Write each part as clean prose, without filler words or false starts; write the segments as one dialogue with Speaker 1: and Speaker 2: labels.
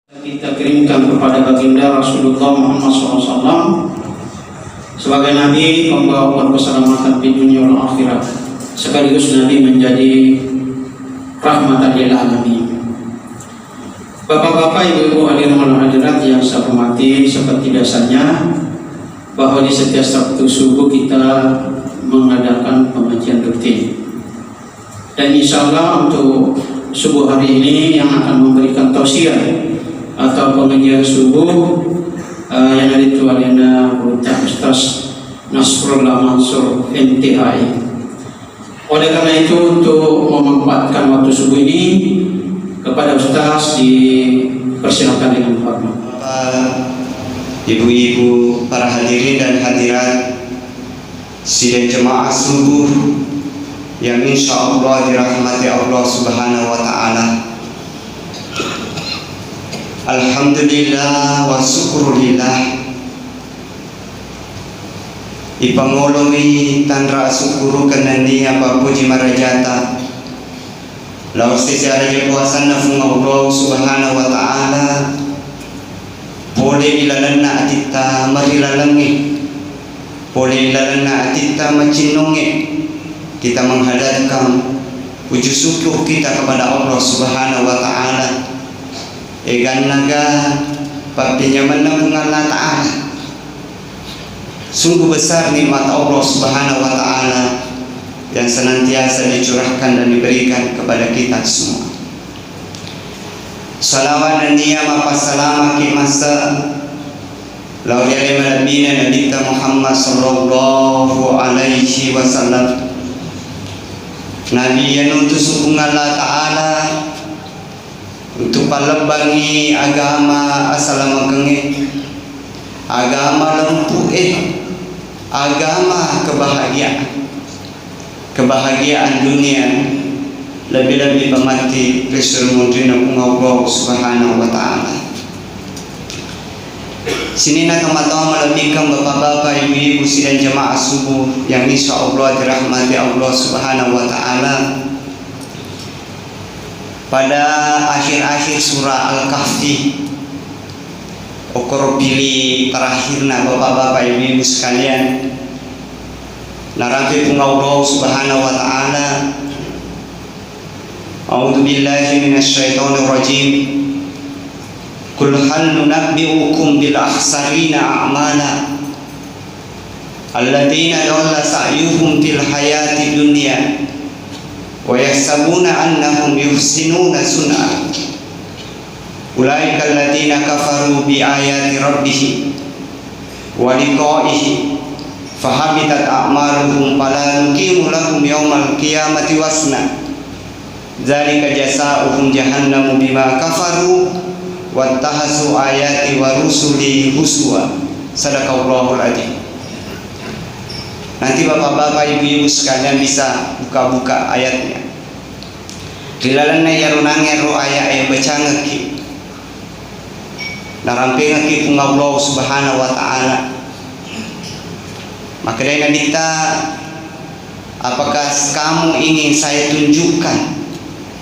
Speaker 1: Kita kirimkan kepada baginda Rasulullah Muhammad SAW sebagai Nabi pembawa keselamatan di dunia dan akhirat, sekaligus Nabi menjadi rahmatan lil alamin. Bapak-bapak, ibu-ibu, hadirin wal hadirat yang saya hormati, seperti biasanya bahwa di setiap Sabtu subuh kita mengadakan pengajian rutin, dan insya Allah untuk subuh hari ini yang akan memberikan tausiah atau pengajian subuh yang dari Tualena Ustaz Nasrullah Mansur MTHI. Oleh karena itu, untuk memanfaatkan waktu subuh ini kepada Ustaz dipersilakan dengan hormat.
Speaker 2: Ibu-ibu, para hadirin dan hadirat sidang jemaah subuh yang insya Allah dirahmati Allah Subhanahu wa Ta'ala. Alhamdulillah wa syukurillah. Ipangolongi tanra syukuru kenani apa puji marajata. Lalu secara puasan nafung Allah Subhanahu wa Ta'ala. Boleh ilalana atita marilalangi. Boleh ilalana atita macinongi. Kita menghadapkan puji syukur kita kepada Allah Subhanahu wa Ta'ala. Egan naga papinya menang Allah Ta'ala. Sungguh besar nikmat Allah Subhanahu wa Ta'ala yang senantiasa dicurahkan dan diberikan kepada kita semua. Salawat dan niyam apa salama ki masa lauli alimina Nabi Muhammad sallallahu alaihi wasallam, Nabi yang utus Allah Ta'ala untuk palembangi agama assalamualaikum, agama lempu agama kebahagiaan dunia, lebih-lebih pemati kesermundina Allah Subhanahu wa Ta'ala. Sini nak kematawa melebihkan bapak-bapak, ibu-ibu sidang jemaah subuh yang insya Allah dirahmati Allah Subhanahu wa Ta'ala. Pada akhir-akhir surah Al-Kahfi, okor pilih terakhirna bapak-bapak ibu-ibu sekalian, narafi Allah Subhanahu wa Ta'ala. A'udzu billahi minasyaitonir rajim. Qul hal nunabbi'ukum bil akhsarina a'mala alladziina dhalla sa'yuhum fil hayati dunya wa yahsabuna annahum yuhsinuna sun'a. Ulaika alladziina kafaru bi ayati rabbihim wa liqa'ihi fahabitat a'maluhum fala nuqimu lahum yaumal qiyamati wasna. Dzalika jazaa'uhum jahannamu bima kafaru wattahasu ayati wa rusuli huswa. Sadaqallahul adzim. Nanti bapak-bapak ibu-ibu sekalian bisa buka-buka ayatnya. Dilalana yarunange ro ayat baca ngeki. Narampe ngeki pung Allah Subhanahu wa Ta'ala. Maka dari kita, apakah kamu ingin saya tunjukkan?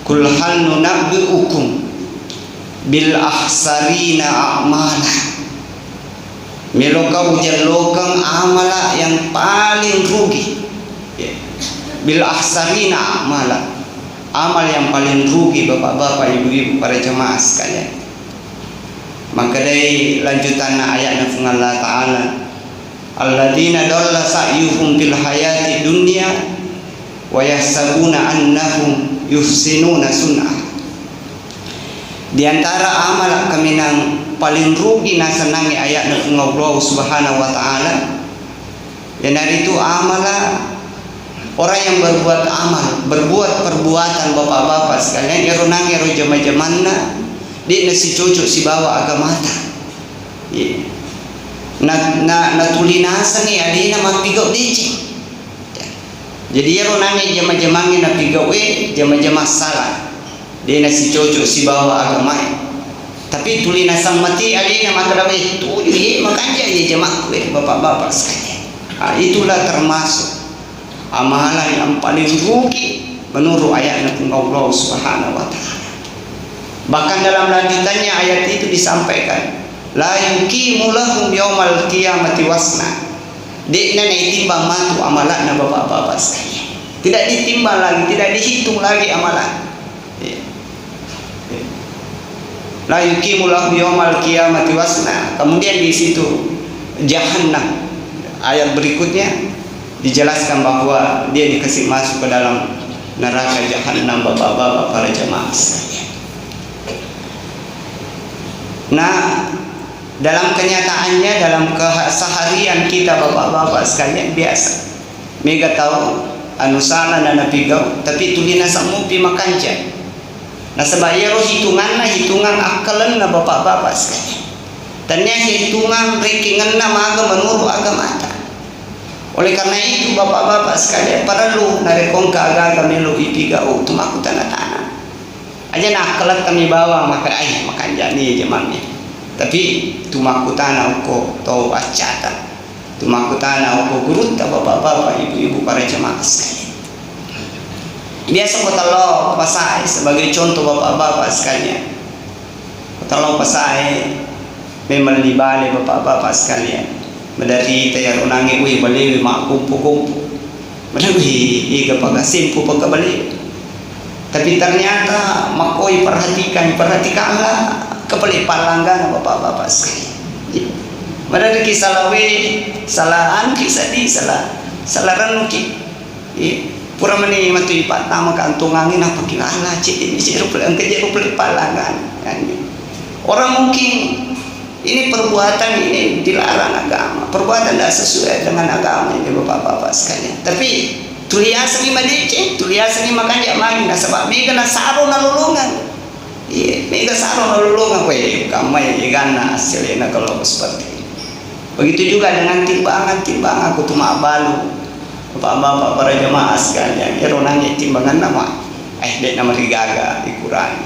Speaker 2: Kul hal nunabbi'ukum bil akhsarina a'mala. Meloka ujalokang amala yang paling rugi. Bil akhsarina a'mala, amal yang paling rugi bapak-bapak ibu-ibu para jemaah sekalian. Maka dari lanjutan ayat Allah Ta'ala, alladzina dhalla sa'yuhum fil hayati dunya wa yahsabuna annahum yuhsinuna sun'ah. Di antara amal kami nang paling rugi na senangi ayat Allah Subhanahu wa Ta'ala, yang dari itu amala orang yang berbuat perbuatan bapak-bapak sekalian erunang ero jama-jamanna di nasi cocok si bawa agamata. Na tulinasa ni adina mapigau dici. Jadi erunang jama-jamangi na pigau jama-jama salah. Dia nasi cocok si bawa agama, tapi tulina sang mati alina makadawe itu makanya ya jemaah bapak-bapak sekalian. Itulah termasuk amalan yang paling rugi menurut ayat Allah Subhanahu wa Ta'ala. Bahkan dalam lanjutannya ayat itu disampaikan, la yuqimu lahum yaumal qiyamati wasna. Dekna timbang matu amalan bapak-bapak sekalian. Tidak ditimbang lagi, tidak dihitung lagi amalan. La yuqimu lahum yaumal qiyamati wasna. Kemudian di situ Jahannam, ayat berikutnya dijelaskan bahwa dia dikasih masuk ke dalam neraka Jahannam bapak-bapak para jemaah sekalian. Nah, dalam kenyataannya, dalam keseharian kita bapak-bapak sekalian biasa mega tahu anu salah dan pigau, tapi tulina samumpi makanja. Nah, sebab ya hitungan akalan na bapak-bapak sekalian. Ternyata hitungan rekingan nama agama menurut agama ta. Oleh karena itu bapak-bapak sekalian perlu narekong keagaga melu ipigau tumaku tanah-tanah. Aja nak kelat kami bawa maka makanja ni jemannya. Tapi tumaku tanah uko tau acata. Tumaku tanah uko gurut bapak-bapak ibu-ibu para jemaah sekalian. Biasa kotalo pasai sebagai contoh bapak-bapak sekalian. Kotalo pasai memang libale bapak-bapak sekalian. Medari tayar unangi balik mak kumpu-kumpu. Medari kapag simpu pagkabalik. Tapi ternyata makoi perhatikanlah kepelipalangan bapak-bapak sekalian. Medari kisah lawe salah kisah di salah renuki. Pura meni matu ipat nama kantungangin apa kilala cik ini jeruk pelipalangan. Orang mungkin ini perbuatan ini dilarang agama, perbuatan tidak sesuai dengan agama ini bapak-bapak sekalian. Tapi tuliasa ni madece, tuliasa ni makanya magi na sebab mega na saro na lulungan. Iya, mega saro na lulungan we kamay igana hasilnya kalau seperti ini. Begitu juga dengan timbangan aku tuh mabalu. Bapak-bapak para jemaah sekalian, ya ronanya timbangan nama, dek nama rigaga ikuran.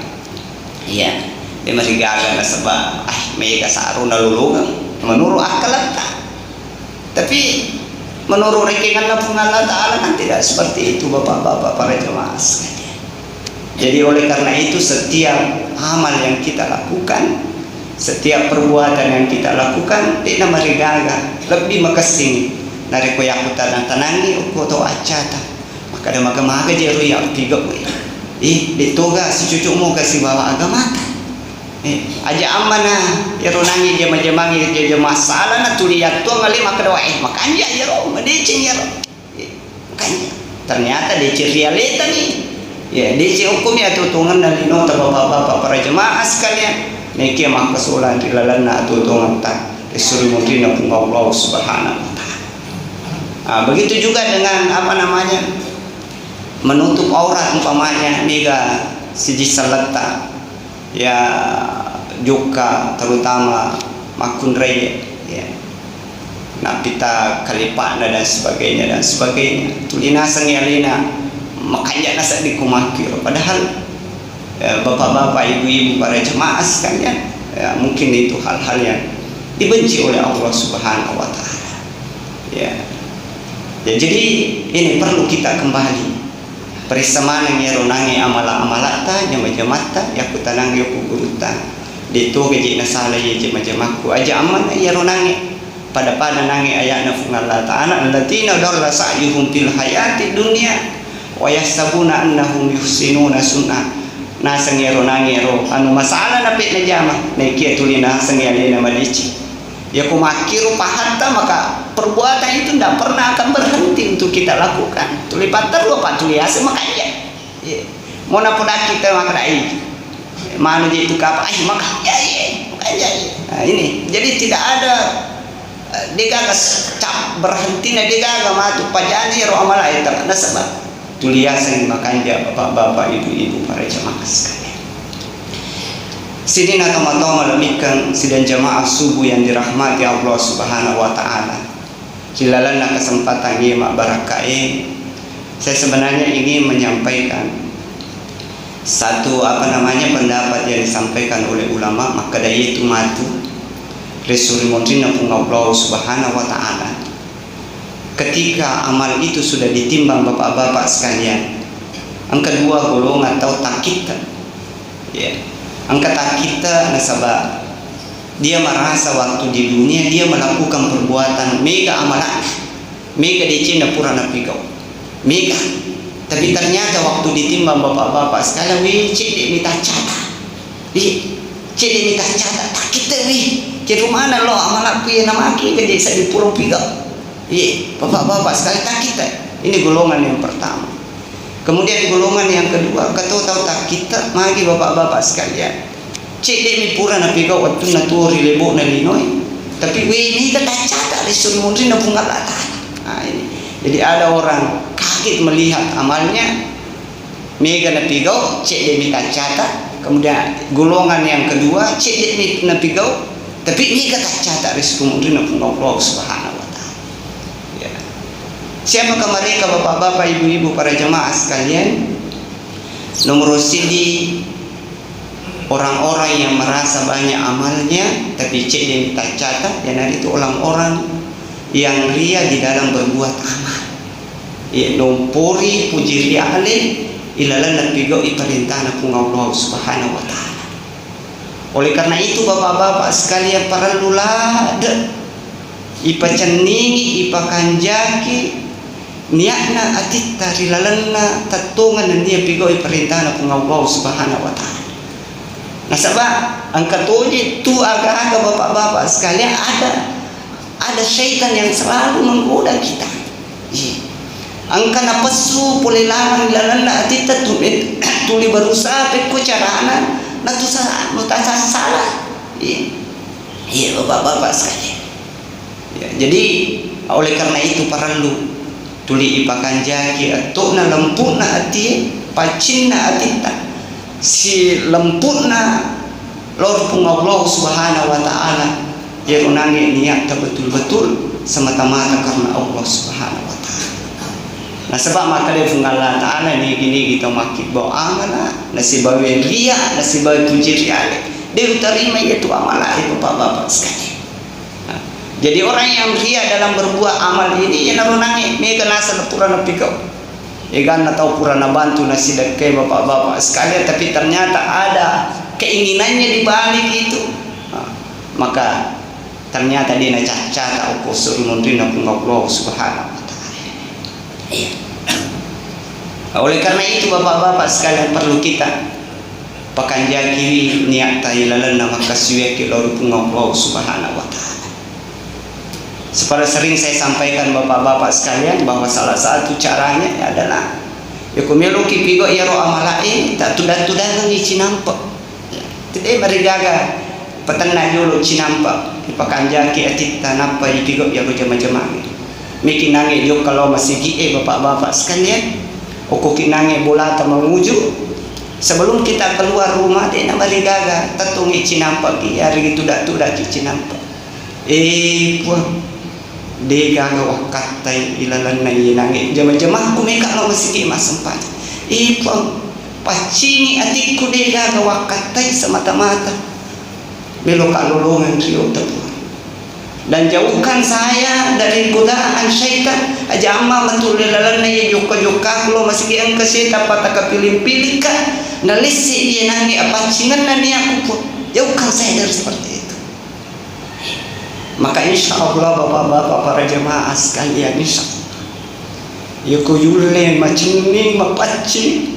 Speaker 2: Iya. Dia masih gagal na sebab mega saro na lulungan menurut akal tak. Tapi menurut rekengan na Allah Ta'ala kan tidak seperti itu bapak-bapak para jemaah sekalian. Jadi oleh karena itu setiap amal yang kita lakukan, setiap perbuatan yang kita lakukan tidak marigaga lebih makasing dari koyakutan dan tanangi uko to acata maka ada maga-maga jeru yang tiga ditoga si cucumu kasih bawa agama aja amana ya ronangi jema-jemangi jema salah na tuliat tu ngali maka doa makanya ya ro madecing ya ro makanya ternyata dece realita nih ya dece hukum ya tutungan dari nota bapak-bapak para jemaah sekalian niki mah kesulan rilalana tutungan tak disuruh mungkin Allah Subhanahu wa taala. Begitu juga dengan menutup aurat umpamanya niga siji salata ya juga terutama makun raya ya napita kalipana dan sebagainya tulina sangyalina makanya nasa dikumakir padahal bapak-bapak ibu-ibu para jemaah sekalian mungkin itu hal-hal yang dibenci oleh Allah Subhanahu wa taala ya. Jadi ini perlu kita kembali perisamana ngeronangi amala-amalata jama-jamata ya kutanang yo kugurutan dito gaji nasala ye jama-jamaku aja aman ya ronangi pada nangi ayana Allah Ta'ala allatina darra sa'yuhum fil hayati dunya wa yahsabuna annahum yuhsinuna sunna nasang ronangi ro anu masalah na pit na jama nekia tulina sang yalina malici ya kumakiru pahatta maka perbuatan itu tidak pernah akan berhenti untuk kita lakukan. Tulipat terus pak tuliasa makanya. Mau napudak kita makrai. Mana itu kapa? Makanya. Nah, ini jadi tidak ada degagas cap berhenti na degaga matu pajani ro amal ayat tak sebab tuliasa makanya bapak-bapak ibu-ibu para jemaah sekalian. Sini atau melemikan sidang jamaah subuh yang dirahmati Allah Subhanahu wa taala. Kilalana kesempatan ini mak barakai. Saya sebenarnya ingin menyampaikan satu pendapat yang disampaikan oleh ulama maka dari itu matu Rasul Muhammad Allah Subhanahu wa taala. Ketika amal itu sudah ditimbang bapak-bapak sekalian, yang kedua golongan atau takitan. Ya. angkat kita nasabah dia merasa waktu di dunia dia melakukan perbuatan mega amalan, mega dicina pura napigau, mega. Tapi ternyata waktu ditimbang bapak-bapak sekalian, cek dia minta catat, cek dia minta catat, tak kita ke mana lo amalan punya nama aki ke desa di Pulau Pigau, bapak-bapak sekalian tak kita. Ini golongan yang pertama. Kemudian golongan yang kedua, kau tahu tak kita magi bapak-bapak sekalian. Cek dek mi pura na pigau waktu na tuori lebo na linoi. Tapi ini kita catat di sumundri na bunga lata. Nah ini. Jadi ada orang kaget melihat amalnya mega na pigau, cek dek mi catat. Kemudian golongan yang kedua, cek dek mi na pigau, tapi mega catat di sumundri na bunga Allah Subhanahu wa taala. Ya. Siapakah mereka bapak-bapak, ibu-ibu, para jemaah sekalian? Nomor sidi orang-orang yang merasa banyak amalnya tapi cek yang tak catat, dan itu orang-orang yang ria di dalam berbuat amal. Nompori puji riale ilalan dan pigau iperintah pung Allah Subhanahu wa taala. Oleh karena itu bapak-bapak sekalian perlulah ipa ceningi, ipa kanjaki niatna atita rilalanna tatungan dan dia pigau iperintah pung Allah Subhanahu wa taala. Nah sebab angkat tuji tu agak-agak bapak-bapak sekalian ada syaitan yang selalu menggoda kita. Angkat napasu boleh larang lalana atita tuli berusaha peko carana na tu salah. Iya bapak-bapak sekalian. Ya, jadi oleh karena itu perlu tuli ipakan jaki atau na lempuna ati pacinna atita si lemputna Lord pun Allah Subhanahu wa taala dia unangi niat betul-betul semata-mata karena Allah Subhanahu wa taala. Nah sebab maka dia pun Allah taala ni gini kita makit bawa amanah nasi bawa ria nasi bawa puji ria dia terima itu amalah itu bapak-bapak sekalian. Nah, jadi orang yang ria dalam berbuat amal ini yang unangi mereka nasa lepura napikau ikan atau purana bantu nasi dekai bapak-bapak sekalian, tapi ternyata ada keinginannya di balik itu. Nah, maka ternyata dia nak cacat aku suruh mundina pun Allah Subhanahu wa taala. Iya. Oleh karena itu bapak-bapak sekalian perlu kita pakan jagi niat tahilalan nama kasih ke lalu pun Allah Subhanahu wa taala. Seperti sering saya sampaikan bapak-bapak sekalian bahwa salah satu caranya adalah ya kumelo kipigo iro amalain tak tudan-tudan ni cinampak. Tidak marigaga petenang dulu cinampak ipakan jaki atit tanapa ipigo ya jama-jama. Miki nange yo kalau masih gie bapak-bapak sekalian, oko kinange bola ta menguju sebelum kita keluar rumah dia marigaga tatungi cinampak hari itu dak cinampak. Puang dega wakatai ilalan na inangi jama-jama ku meka lo masiki mas sempat pacini atiku dega wakatai semata-mata melo kalolongan rio tepu dan jauhkan saya dari godaan syaitan aja amma betul ilalan na joka-joka lo masiki ang kasi tapata kapilih-pilih ka nalisi dia nangi apa cingan na niya aku jauhkan saya dari seperti itu. Maka insya Allah bapak-bapak para jemaah sekalian insya Allah yuko yule macini mapaci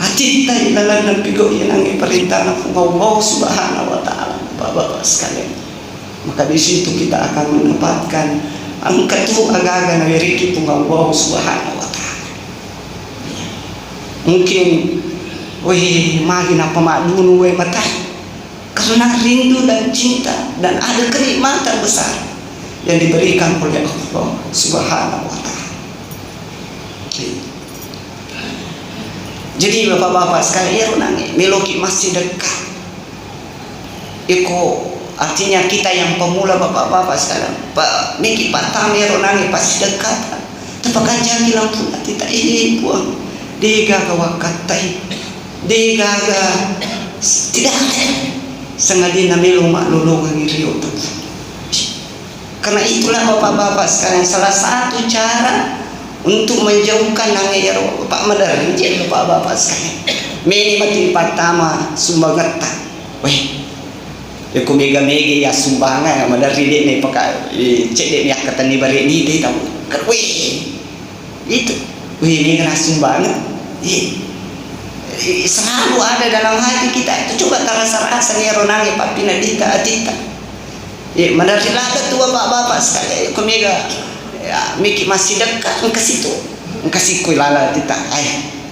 Speaker 2: hati tay ilalan ng pigo yan ang iperintah ng Allah Subhanahu wa taala bapak-bapak sekalian. Maka di situ kita akan mendapatkan ang katuagaga na wiriki pong Allah Subhanahu wa taala. Mungkin magi na pamadun matay karena rindu dan cinta dan ada kenikmatan besar yang diberikan oleh Allah Subhanahu wa taala. Jadi bapak-bapak sekalian nangi meloki masih dekat. Iko artinya kita yang pemula bapak-bapak sekalian. Pak miki patang ero nangi pasti dekat. Tepakan jaki lampu kita buang. Dega wakatai. Dega tidak ada. Sengaja namelo maklulungan rio tu. Karena itulah bapak-bapak sekalian salah satu cara untuk menjauhkan nangayar Pak Madar bapak-bapak sekalian Meni mati pertama sumbangan. Weh, aku mega ya sumbangan madari dek ni pakai cek dek ni kata ni bari ni dek tahu. Kan weh. Itu. Weh mega sumbangan. Selalu ada dalam hati kita. Itu coba terasa-rasa ni ronangi papina dita atita. Madari lada tu bapak-bapak sekali. Aku mega ya, miki masih dekat ke situ. Kasih kue lala tita.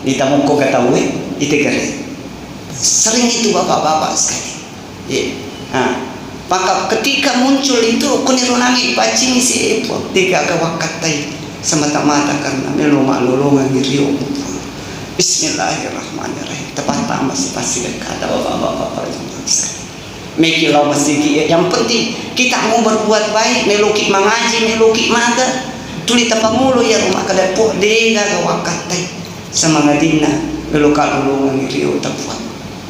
Speaker 2: Dita mongko kata weh. Itu keren. Sering itu bapak-bapak sekali. Maka ketika muncul itu kunirunangi pacing si epo tiga kawakatai semata-mata karena meloma-lolongan ngiriu. Bismillahirrahmanirrahim. Tepat tamat pasti kata bapak-bapak sekali. Meki lau masih yang penting kita mau berbuat baik, meluki mengaji, meluki maga, tuli tapamulu ya rumah kada po tiga kawakatai semangatina meluka-lolongan ngiriu tepat.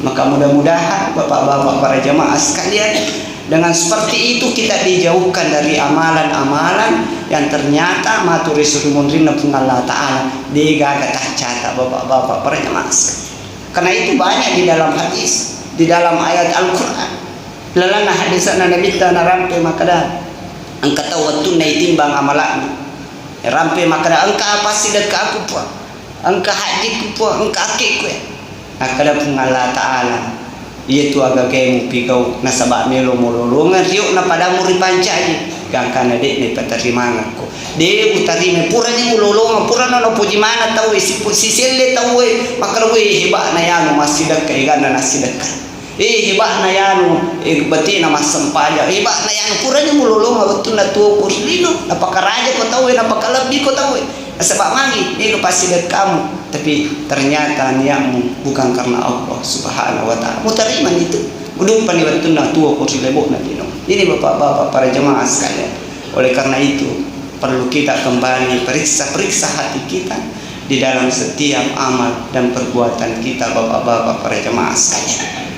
Speaker 2: Maka mudah-mudahan bapak-bapak para jamaah sekalian, dengan seperti itu kita dijauhkan dari amalan-amalan yang ternyata maturi surmunrina pun Allah Ta'ala digagah cata bapak-bapak para jamaah sekalian. Karena itu banyak di dalam hadis, di dalam ayat Al-Quran. Lalana hadisana Nabi Ta'ala rampe makada angka tawatun na itimbang amalan rampe makada angka apa sih dekat aku pun angka haji ku pun angka akik ku akada pun Allah Ta'ala itu agak kayak mupikau nasabak melo mololongan riuk na pada muri pancaji gangkana dek ni patarimangan ko de utari me pura ni mololongan pura na puji mana tahu si selle tahu maka we hebat na yano masih dekat igana nasi dekat hebat na yano bati na masampaja hebat na yano pura ni mololongan betul na tuo kurlino na pakaraja ko tahu na pakalabi ko tahu sebab mangi dia pasti dekat kamu, tapi ternyata niatmu bukan karena Allah Subhanahu wa Ta'ala. Mutariman itu. Udung paniwatun na tua kursi lebok na dino. Ini bapak-bapak para jemaah sekalian. Oleh karena itu perlu kita kembali periksa hati kita di dalam setiap amal dan perbuatan kita bapak-bapak para jemaah sekalian.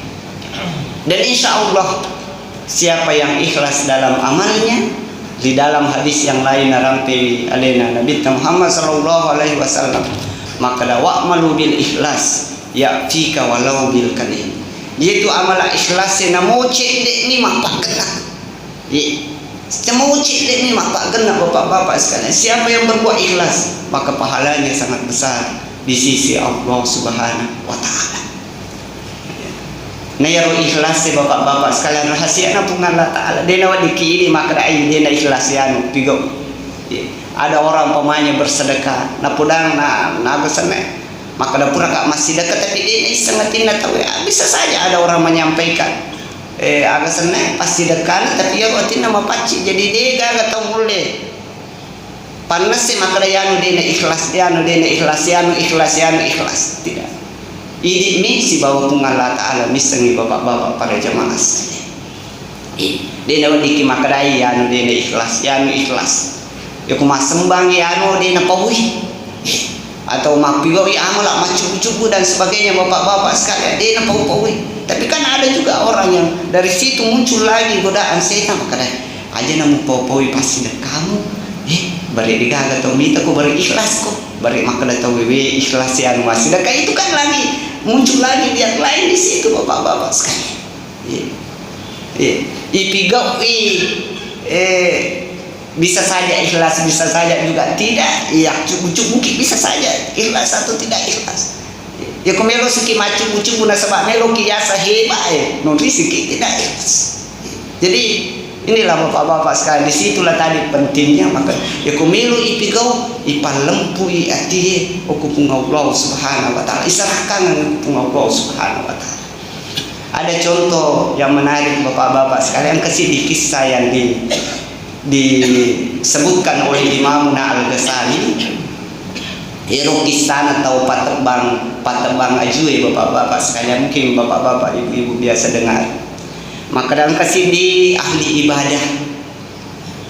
Speaker 2: Dan insya Allah siapa yang ikhlas dalam amalnya, di dalam hadis yang lain narampi alena Nabi Muhammad sallallahu alaihi wasallam maka wa'malu bil ikhlas ya'tika walau bil kalim, yaitu amal ikhlas na moce dek ni mapak kena moce dek ni mapak kena bapak-bapak sekalian. Siapa yang berbuat ikhlas maka pahalanya sangat besar di sisi Allah Subhanahu wa Ta'ala. Nayaro ikhlas si bapak-bapak sekalian rahasia na pun Allah Ta'ala. Dia nak dikiri maka dia nak ikhlas ya pigo. Ada orang pemanya bersedekah, na pudang na besane. Maka dah pura kak masih dekat tapi dia ni sangat tidak tahu. Bisa saja ada orang menyampaikan agak senang pasti dekat tapi ya waktu nama paci jadi dia agak tahu boleh. Panas sih maka dia nak ikhlas ikhlas tidak. Ini si bawa Allah Ta'ala misangi bapak-bapak para jemaah sekalian. Dia nak diki makadai dia nak ikhlas. Ya kuma sembang dia nak pahui. Atau mapigo amal macam-macam dan sebagainya bapak-bapak sekalian dia nak pahui. Tapi kan ada juga orang yang dari situ muncul lagi godaan setan makadai. Aja nak pahui pasti dah kamu. Bari digaga atau minta ko bari ikhlas ko. Bari makada tahu ikhlas yang masih dah itu kan lagi muncul lagi lihat lain di situ bapak-bapak sekalian. Ipigau bisa saja ikhlas, bisa saja juga tidak. Ya cukup mungkin bisa saja ikhlas atau tidak ikhlas. Ya kumelo siki macu-macu guna sebab melo kiasa hebat non risiki tidak ikhlas. Jadi inilah bapak-bapak sekalian, disitulah tadi pentingnya maka ya kumilu ipigau ipalempu ati okupung Allah Subhanahu wa Ta'ala isarahkan okupung Allah Subhanahu wa Ta'ala. Ada contoh yang menarik bapak-bapak sekalian kasih di kisah yang disebutkan oleh Imam Al-Ghazali. Hero kisah atau patebang ajui bapak-bapak sekalian, mungkin bapak-bapak ibu-ibu biasa dengar. Maka dalam kasih di ahli ibadah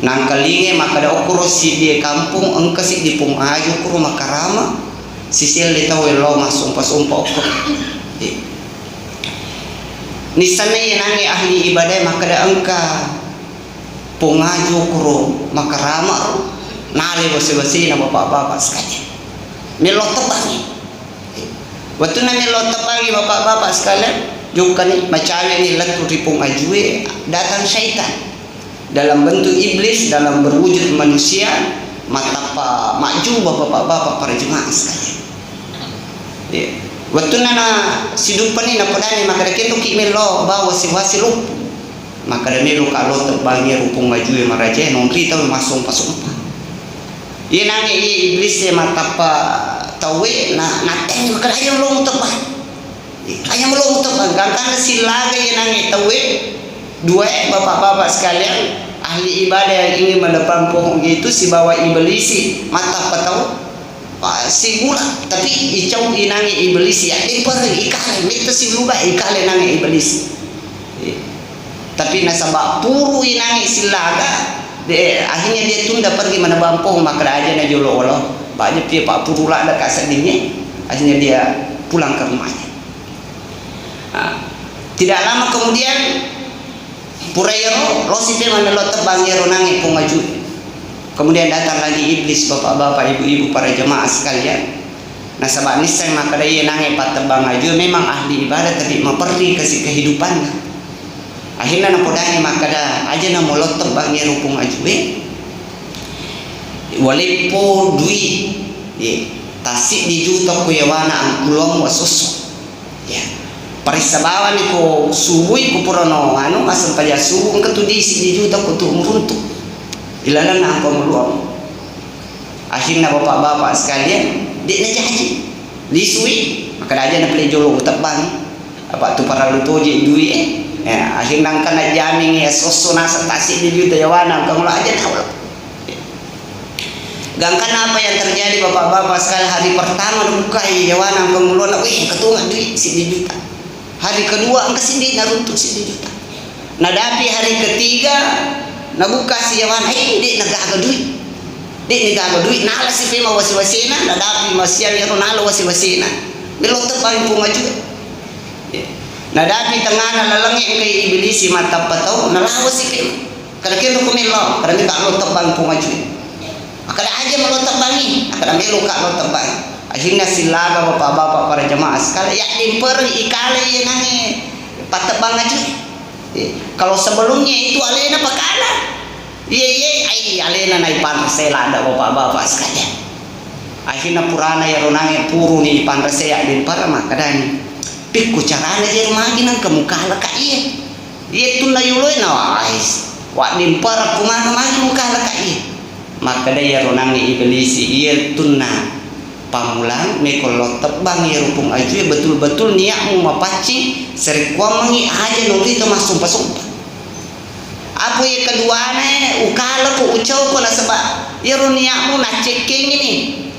Speaker 2: nangkalinge maka da okuro si di kampung engkasi di pungayu okuro makarama sisil di tahu lo masumpa-sumpa okuro nisana nangi ahli ibadah maka da engka pungayu okuro makarama nali basi-basi na bapak-bapak sekalian melo tebang Waktu na melo tapagi bapak-bapak sekalian, juga nih macawe ni latu ripung ajue, datang syaitan dalam bentuk iblis, dalam berwujud manusia, matapa maju bapak-bapak para jemaah sekalian. Ya. Waktu na sidupan ni napadani maka kita kimelo bawa si lup, maka melo kalau terbagi rupung ajue maraja nongri tahu masuk pasumpa. Ia nangi iblis ya matapa tawe na nateng maka ayam lo mutapa gantang silaga ya nangi tawe dua bapak-bapak sekalian ahli ibadah yang ingin mendepan pohon gitu si bawa iblis matapa tahu si gula tapi icau inangi iblis ya per ikale mita si luba ikale nangi iblis tapi nasabak puru inangi silaga akhirnya dia tunda pergi mana bampung maka aja na jolo Allah banyak dia pak purula ada kasadingnya akhirnya dia pulang ke rumahnya. Tidak lama kemudian purayero rosite manelo tebang yero nangi pungaju kemudian datang lagi iblis bapak-bapak ibu-ibu para jemaah sekalian nasabak niscay maka dia nangi patebang aju memang ahli ibadah tapi memperli kasih kehidupannya. Akhirnya napodani makada aja na molot tebang ya rupung ajue walipo dui tasik di juta ku yawana ang kulong wasus ya parisabawan ko subuy ko purono ano asam paja subu ang katudisi di juta ku tu umruntu ilalan na ang pamuluang. Akhirnya bapak-bapak sekalian di na jaji lisui makada aja na plejolo tebang apa tu para lutoji dui ya akhirnya kena jamming ya sosona setasi di juta yawana kamu aja tahu gangkan apa yang terjadi bapak-bapak sekali hari pertama buka yawana kamu lo wih ketungan duit si di juta hari kedua angka sini naruntuk si di juta nadapi hari ketiga nabuka si yawana dek nagaga duit nala si pema wasi-wasina nadapi masya ya nala wasi-wasina belum tebang punga juga na dati tengana lalangi kay iblis mata patau nalawas si kim kada kendo kumilo kada mi ka tebang pumaju kada aja malo tebangi kada melo ka lo tebang akhirnya silaga bapak-bapak para jemaah sekalian ya dimper ikale ya nangi patebang aja kalau sebelumnya itu alena pakala ai alena nai pansela ada bapak-bapak sekalian akhirnya purana ya ronangi puru ni pansela din para makadani pikku caranya dia rumagi nang kemukala ka iya tunda yuloy na ais wa dimpara kumana magi mukala ka maka dia ronangi iblis iya tunna pamulang me kalau tebang ya rupung aju betul-betul niatmu mapaci seri kuamangi aja nuri itu masuk apa ya keduanya ukala ko ucau ko nasaba ya niatmu na ceking ini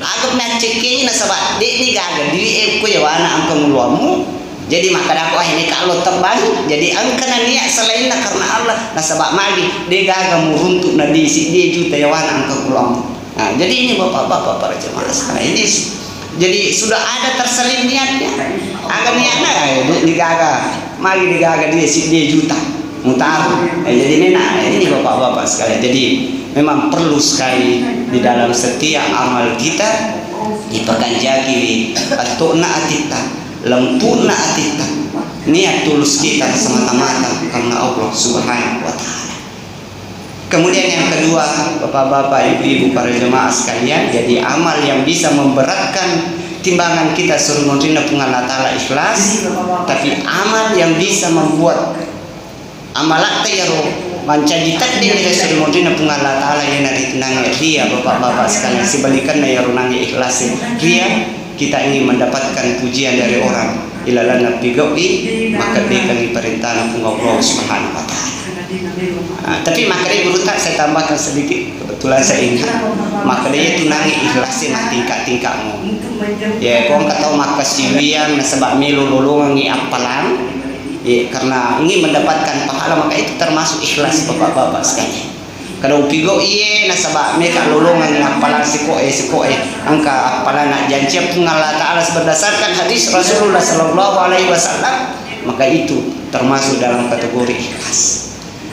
Speaker 2: agak na ceking nasaba dek ni gaga di ko yawana ang kamuluamu. Jadi maka dakwah ini kalau tebang jadi angkana niat selain karena Allah nasabak magi dia gagal muruntuk na di si dia juta yawana angka pulang. Nah, jadi ini bapak-bapak para jemaah sekalian ini jadi sudah ada terselip niatnya. Agar niatnya digagal magi digagal dia si dia juta mutar. Jadi ini bapak-bapak sekalian. Jadi memang perlu sekali di dalam setiap amal kita dipegang jagi atau naatita lempurna atita niat tulus kita semata-mata karena Allah Subhanahu wa taala. Kemudian yang kedua, bapak-bapak, ibu-ibu para jemaah sekalian, jadi amal yang bisa memberatkan timbangan kita suruh menerima Allah taala ikhlas, tapi amal yang bisa membuat amalat tayaro mancaji takdir kita suruh menerima Allah taala yang dari tenang ria bapak-bapak sekalian sebalikan ya runangi ikhlas ria kita ingin mendapatkan pujian dari orang ilalana bigawi maka dia kami perintah Allah Subhanahu wa taala. Tapi makanya berutak saya tambahkan sedikit kebetulan saya ingat maka dia itu nangi ikhlasnya tingkat-tingkatmu ya kau nggak tahu maka siwiang nasabak melu lolongan ngi apalan ya karena ingin mendapatkan pahala maka itu termasuk ikhlas bapak-bapak sekalian. Kalau pigo iye nasabak mereka lolongan apalan sikoe angka apalan nak janji Allah taala berdasarkan hadis Rasulullah sallallahu alaihi wasallam maka itu termasuk dalam kategori ikhlas.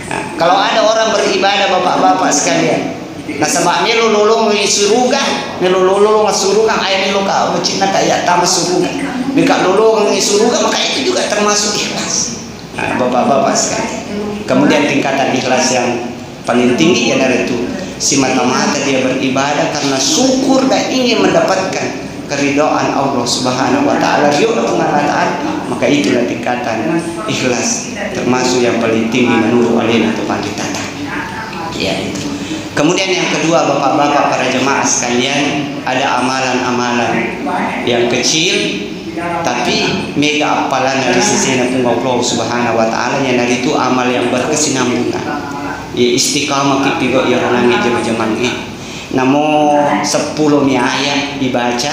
Speaker 2: Nah, kalau ada orang beribadah bapak-bapak sekalian nasabak melu lolongan surga melu lolongan surga ayat melu ka cina kaya tamas surga Mika lolong surga, maka itu juga termasuk ikhlas. Nah, bapak-bapak sekalian. Kemudian tingkatan ikhlas yang paling tinggi adalah itu semata-mata dia beribadah karena syukur dan ingin mendapatkan keridhaan Allah Subhanahu wa taala, ridho Allah taala, maka itulah tingkatan ikhlas termasuk yang paling tinggi menurut alena atau panditata. Ya itu. Kemudian yang kedua, bapak-bapak para jemaah sekalian, ada amalan-amalan yang kecil tapi mega apalan dari sisi Allah Subhanahu wa taala, yang dari itu amal yang berkesinambungan. Ya istiqamah kipigo ya rangi jema-jema ini. Namo 10 ayat dibaca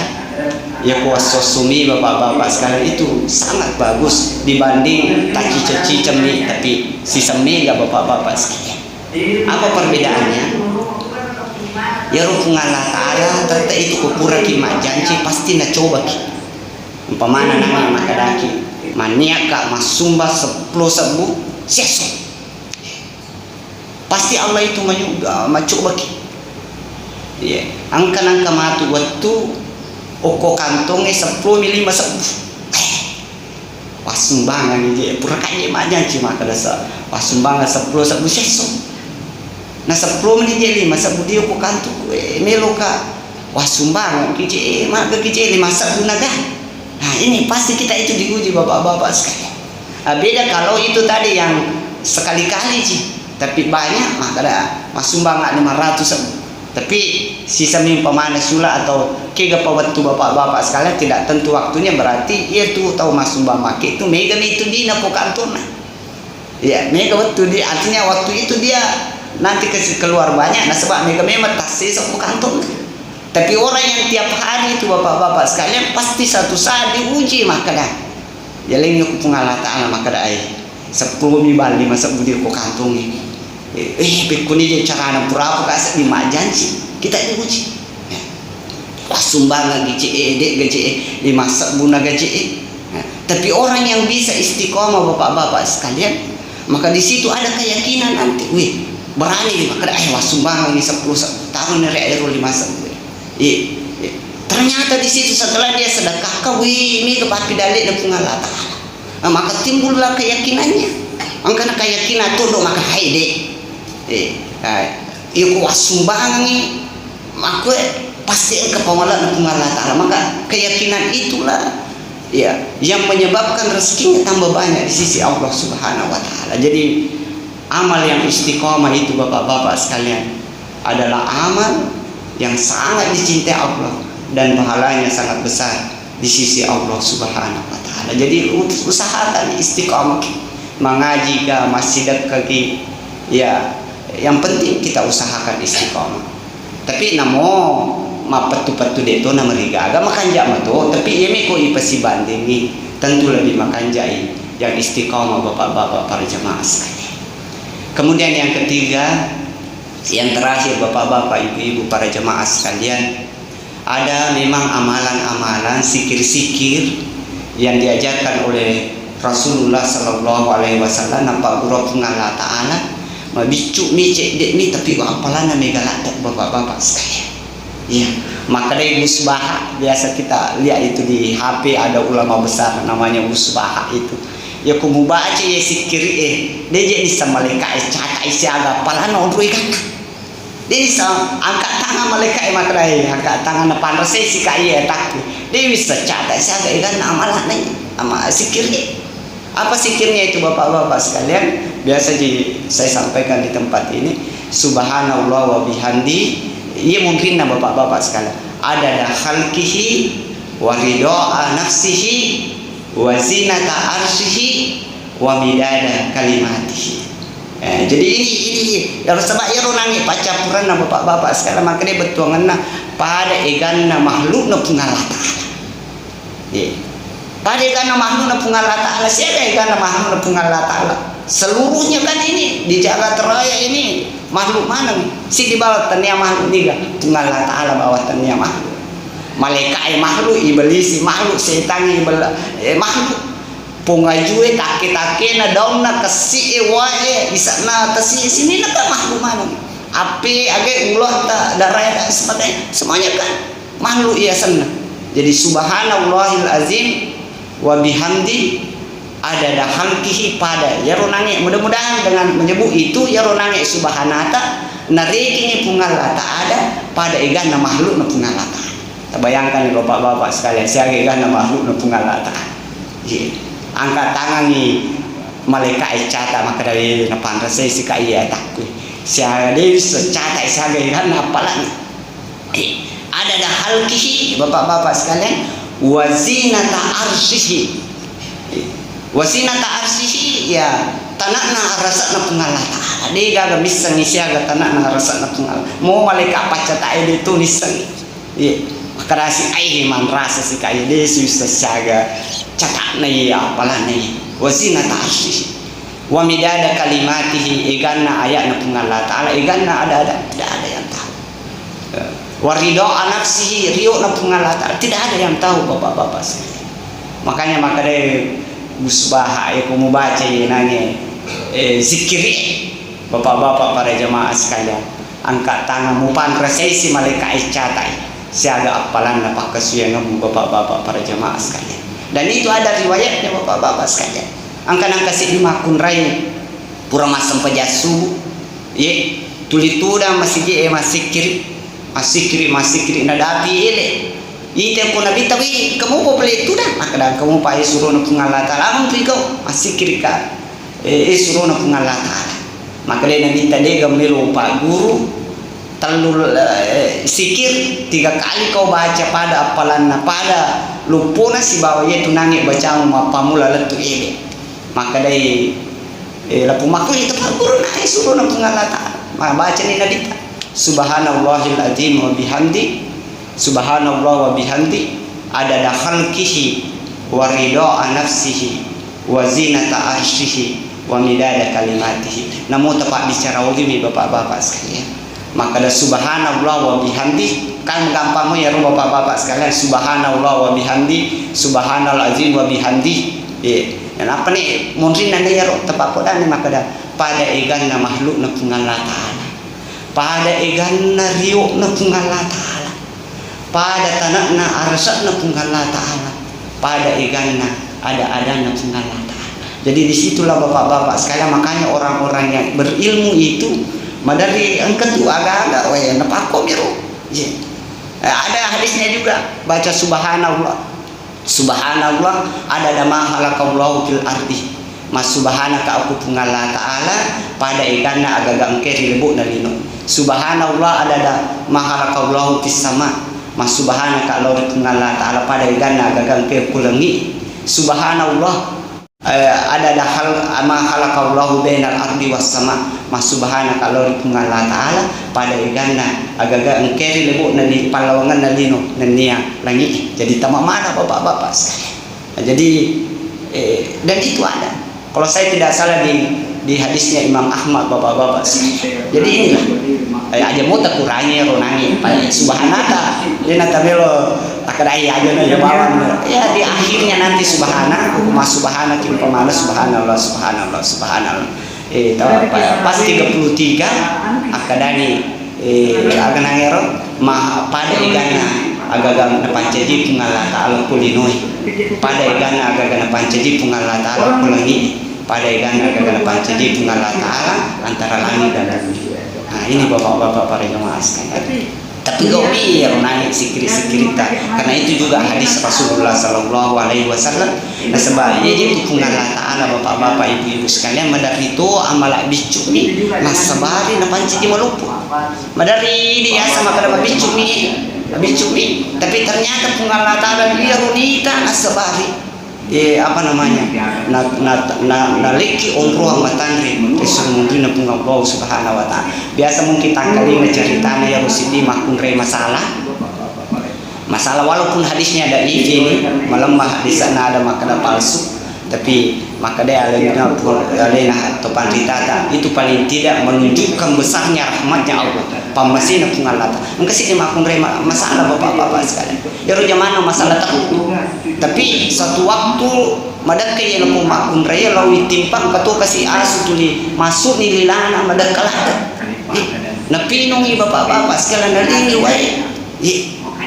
Speaker 2: ya kuasa sumi bapak-bapak sekalian, itu sangat bagus dibanding taci-caci cemi tapi sisa mega bapak-bapak sekalian. Apa perbedaannya? Ya rupung Allah Ta'ala ternyata itu kupura ki mak janji pasti na coba ki. Umpamana nang makadaki maniak kak masumba 10 sebu seso. Pasti Allah itu menyuga macoba ki. Ya, angka matu waktu oko kantongnya 10 milima sebu. Pasumbangan ini pura kaya mak janji mak kadasa pasumbangan 10 sebu seso. Nah 10 menit jadi masa budi aku kantuk meloka wah sumbangan kece mak kece masa gunakan. Nah ini pasti kita itu diuji bapak-bapak sekalian. Nah, beda kalau itu tadi yang sekali-kali sih tapi banyak maka ada mas sumbangan 500 tapi sisa mimpi mana sula atau kega waktu bapak-bapak sekalian tidak tentu waktunya, berarti ia tuh tahu mas sumbang make itu mega itu di napo kantona ya mega waktu dia artinya waktu itu dia nanti keluar banyak. Nah sebab mereka memang tasih sok kantong. Tapi orang yang tiap hari itu bapak-bapak sekalian pasti satu saat diuji maka dah. Jalan aku pengalat Ta'ala maka dah 10 mibal 5 sebudi aku kantong ini. Bekuni je cara anak pura-pura kasih di mak janji kita diuji. Wah sumbangan gaji dek gaji 5 sebuna gaji. Tapi orang yang bisa istiqomah bapak-bapak sekalian, maka di situ ada keyakinan nanti. Wih berani maka wah sumbangan ini 10 tahun dari air 5 sebudi. Ternyata di situ setelah dia sedekah ini kepakai dalil dan pengalat Ta'ala, maka timbullah keyakinannya. Angkana keyakinan tuh maka haide. Iku sumbangan ini maka pasti engkau pengalat dan pengalat Ta'ala, maka keyakinan itulah ya yang menyebabkan rezekinya tambah banyak di sisi Allah Subhanahu wa taala. Jadi amal yang istiqomah itu bapak-bapak sekalian adalah amal yang sangat dicintai Allah dan pahalanya sangat besar di sisi Allah Subhanahu wa taala. Jadi usahakan istiqomah, mengaji ke masjid kaki ya yang penting kita usahakan istiqomah. Tapi namo mapetu-petu deto nama rigaga makanja mato tapi yemi ko ipasi bandingi tentu lebih makanjai yang istiqomah bapak-bapak para jemaah sekalian. Kemudian yang ketiga, yang terakhir bapak-bapak ibu-ibu para jemaah sekalian, ada memang amalan-amalan sikir-sikir yang diajarkan oleh Rasulullah Sallallahu Alaihi Wasallam. Nampak guru pengalat Ta'ala mabicu micek dek mi tapi apalana megaladak bapak-bapak sekalian. Ya, maka dari musbah biasa kita lihat itu di HP ada ulama besar namanya musbah itu. Ya kumu baca ya sikir dia jadi sama malaikat cata isi agak palana untuk ikan. Dia bisa angkat tangan malaikat makrai angkat tangan depan resesi kaya tak. Dia bisa cata isi agak ikan amalan nih ama sikirnya. Apa sikirnya itu bapak-bapak sekalian? Biasa saya sampaikan di tempat ini. Subhanallah wa bihamdi. Ia mungkin bapak-bapak sekalian. Ada khalqihi wa ridha nafsihi wa zinata arsyihi wa midada kalimatihi. Jadi ini kalau sebab ya runangi pacapuran bapak-bapak sekalian maka dia betuangan pada eganna makhluk na pengalat Ta'ala. Pada eganna makhluk na pengalat Ta'ala, siapa eganna makhluk na pengalat Ta'ala? Seluruhnya kan ini di jagat raya ini makhluk mana? Si di bawah tania makhluk tiga pengalat Ta'ala bawah tania makhluk. Malaikat makhluk, iblis makhluk, setan makhluk. Pungajue take-take na daun na kasi wae bisa na tasi sini na kan makhluk mana? Api age ulah ta darah semuanya kan makhluk ya sana. Jadi subhanallahil azim wa bihamdi adada khalqihi pada ya ronange. Mudah-mudahan dengan menyebut itu ya ronange subhanata narekinya pungalata ada pada igana makhluk na pungalata. Bayangkan bapak-bapak sekalian, siaga igana makhluk na pungalata. Angkat tangan ni malaikat cata maka dari na panrasai si kaya takui. Siaga dia secata siaga igana apalan. Adada khalqihi bapak-bapak sekalian wa zinata arsyihi. Wasinata arsihi ya tanakna rasana pungalata. Ade gaga bisa ngisiaga tanakna rasana pungal. Mau malaikat pacat ae ditulisan. Ye, makarasi ae man rasa si kaya de susah siaga catakna ya apalan nih. Wasinata arsihi. Wa midada kalimatihi iganna ayatna pungalata. Ala iganna ada yang tahu. Warido nafsihi rio na pungalata. Tidak ada yang tahu bapak-bapak sekalian. Makanya dari musbah aku mau baca ini nanya zikiri bapak-bapak para jemaah sekalian angkat tangan mupan resesi malaikat catai siaga apalan dapat kesuyangan bapak-bapak para jemaah sekalian. Dan itu ada riwayatnya bapak-bapak sekalian. Angkat kasih lima kunrai pura masam pejasu ye tulituda masih kiri nadapi ele. Ite pun nabi tapi kamu mau beli itu dah. Kadang kamu pakai suruh nak pengalatan. Amun pikau masih kiri kan. Suruh nak pengalatan. Maka dia nabi tadi gamil pak guru telur sikir 3 kali kau baca pada apalan pada lupuna si bawa ye tunangi baca pamula letu ini. Maka dia lapu makul itu pak guru naik suruh nak pengalatan. Baca ni nabi subhanallahil azim wa bihamdi subhanallah wa bihamdi adada khalqihi wa ridha nafsihi wa zinata arsyihi wa midada kalimatihi. Namun tepat bicara ugimi bapak-bapak sekalian. Maka ada subhanallah wa bihamdi kan gampang ya bapak-bapak sekalian subhanallah wa bihamdi subhanal azim wa bihamdi. Dan apa nih mungkin nanti ya tepat podan maka ada pada iganna makhluk na pungalata. Pada iganna rio na pungalata. Pada tanakna arsakna punggala ta'ala pada iganna ada punggala ta'ala. Jadi disitulah bapak-bapak sekalian makanya orang-orang yang berilmu itu madari angkat tu agak-agak napakom biru. Ada hadisnya juga baca subhanallah ada dama halakallahu fil ardi mas subhanaka aku punggala ta'ala pada iganna agak-agak engkeri lebuk nalino. Subhanallah ada mahalakallahu fis sama mas subhanaka Allah Ta'ala ta'ala pada igana gagang ke kulangi subhanallah ada hal ma khalaqallahu bainal ardi was sama mas subhanaka Allah Ta'ala pada igana agaga engkeri lebuk nali palawangan nalino nania langi. Jadi tamak mana bapak-bapak sekalian. Jadi dan itu ada kalau saya tidak salah di hadisnya Imam Ahmad bapak-bapak sekalian. Jadi inilah aja mau terkurangi ronangi subhanaka dia natamelo takadai aja na bawang ya di akhirnya nanti subhana mas subhana kim pemana subhanallah tahu apa ya pas 33 akadani aganangero mah pada igana agagang pancaji pungalata ta'ala kulinoi pada igana agagang pancaji pungalata ta'ala kulangi pada igana agagang pancaji pungalata ta'ala antara langit dan bumi. Nah ini bapak-bapak para jemaah sekalian. Tapi kau biar naik sikir-sikir karena itu juga hadis Rasulullah Sallallahu Alaihi Wasallam. Nah sebab jadi punggala ta'ala bapak-bapak ibu-ibu sekalian madari itu amalak bicu ni nasabari na panci di malupu. Madari dia sama kada bicu ni tapi ternyata punggala ta'ala dia runita nasabari. Apa namanya naliki umroh matandri disuruh mungkin punga Allah subhanahu wa ta'ala. Biasa mungkin tangkali ngecaritanya ya rusidi makunre masalah walaupun hadisnya ada ini melemah di sana ada makna palsu tapi maka dia alena topan ritata itu paling tidak menunjukkan besarnya rahmatnya Allah pamasina pungalata engkasi makunre masalah bapak-bapak sekalian ya mana masalah tertentu tapi satu waktu madak kaya na pumakun raya lawi timpang kato kasi aso tuli masuk ni lilana madak kalata napinong bapak-bapak sekalian nalingi way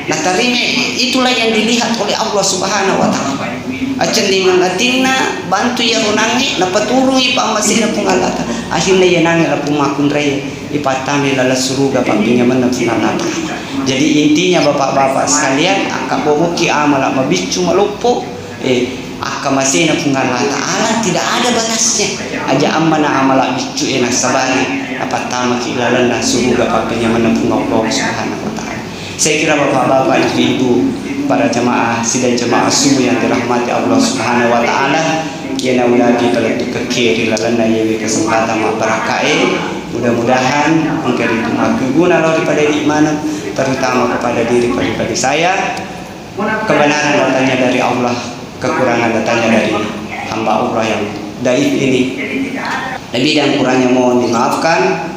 Speaker 2: natarime itulah yang dilihat oleh Allah subhanahu wa ta'ala. acan dengan atina bantu ya ronangi na paturungi pa masina pungalata akhirnya ya nangi la pumakun raya ipatami lala suruga papinyaman na pungalata. Jadi intinya bapak-bapak sekalian akan bomoki amala mabicu malupo aka masina pungalata ala tidak ada batasnya aja amana amala bicu enak sabari apatama kilalan na suruga papinyaman na pungallah subhanahu wa ta'ala. Saya kira bapak-bapak ibu-ibu para jemaah sidang jemaah subuh yang dirahmati Allah Subhanahu wa taala, kena ulagi pada kekiri lalana yewi kesempatan mabarakae. Mudah-mudahan engkau itu guna lo daripada iman, terutama kepada diri pribadi saya. Kebenaran datanya dari Allah, kekurangan datanya dari hamba Allah yang daif ini. Lebih dan kurangnya mohon dimaafkan.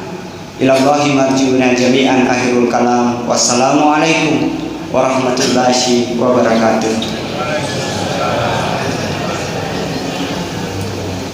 Speaker 2: Ilallahi marjiuna jami'an, akhirul kalam. Wassalamualaikum warahmatullahi wabarakatuh.